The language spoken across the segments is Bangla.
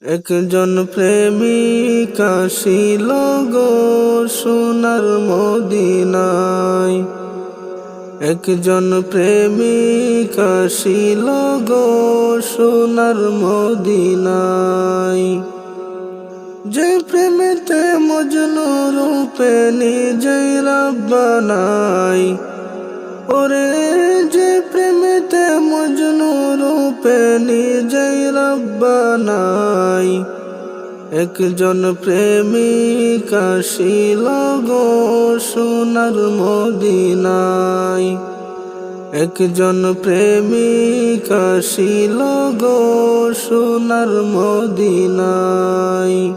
একজন প্রেমিক আসিল গো সোনার মদিনায়। একজন প্রেমিক আসিল গো সোনার মদিনায়। যে প্রেমেতে মজনু রূপে নিজেই রব্বানাই। ওরে যে প্রেমেতে মজনু রূপে নিজেই রব্বানাই। একজন প্রেমিক আসিল গো সোনার মদিনায়। একজন প্রেমিক আসিল গো সোনার মদিনায়।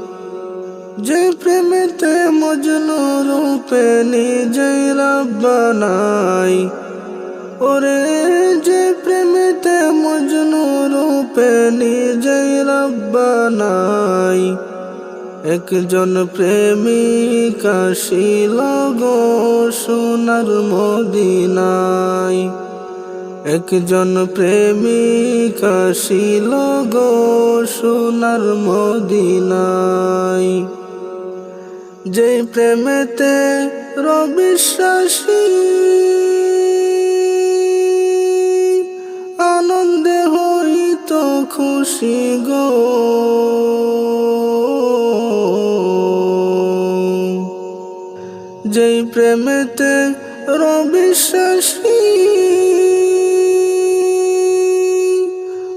যে প্রেমেতে মজনু রূপে নিজেই রব্বানাই। ওরে যে প্রেমেতে মজনু রূপে নিজেই রব্বানাই। একজন প্রেমিক আসিল গো সোনার মদিনায়। একজন প্রেমিক আসিল গো সোনার মদিনায়। যে প্রেমেতে রবিশ্বাসী আনন্দে হইত খুশি গো। যেই প্রেমেতে রবিশ্বাসী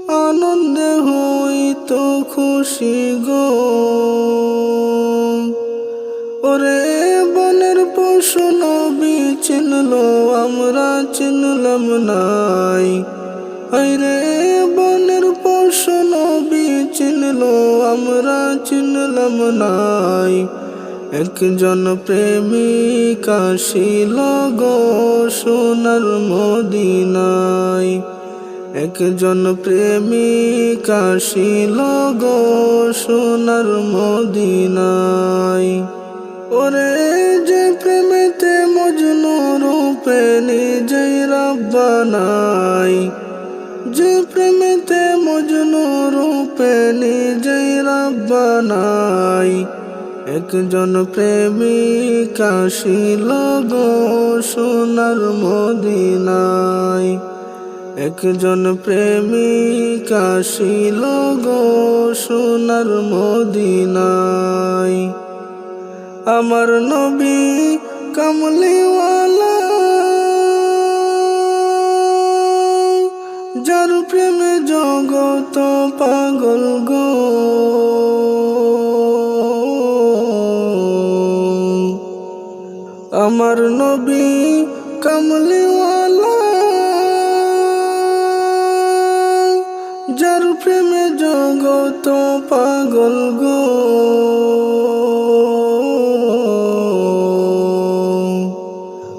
আনন্দে হইত খুশি গো। ওরে বনের পশু নবী চিনল আমরা চিনলাম নাই। আইরে বনের পশু নবী চিনল আমরা চিনলাম নাই। একজন প্রেমিক আসিল গো সোনার মদিনায়। একজন প্রেমিক আসিল গো সোনার মদিনায়। ওরে যে প্রেমেতে মজনু রূপে নিজেই রব্বানাই। যে প্রেমেতে মজনু রূপে নিজেই রব্বানাই। একজন প্রেমিক আসিল গো সোনার মদিনায়। একজন প্রেমিক আসিল গো সোনার মদিনায়। আমার নবী কামলিওয়ালা যার প্রেমে জগত পাগল গো। আমার নবী কামলিওয়ালা যার প্রেমে জগত পাগল গো।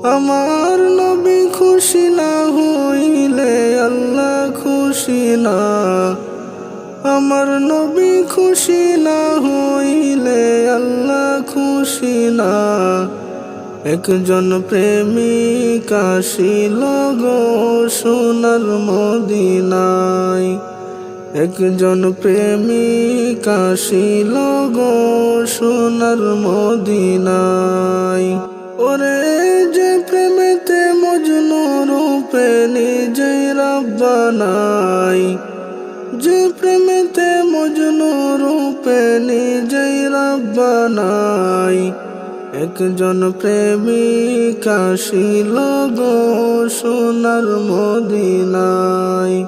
আমার নবী খুশি না হইলে আল্লাহ খুশি না। আমার নবী খুশি না হইলে আল্লাহ খুশি না। একজন প্রেমিক আসিল গো সোনার মদিনায়। একজন প্রেমিক আসিল গো সোনার মদিনায়। ওরে যে প্রেমেতে মজনু রূপে নিজেই রব্বানাই। যে প্রেমেতে মজনু রূপে নিজেই রব্বানাই। একজন প্রেমিক আসিল গো সোনার মদিনায়।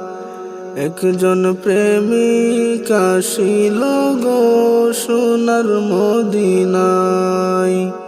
একজন প্রেমিক আসিল গো সোনার মদিনায়।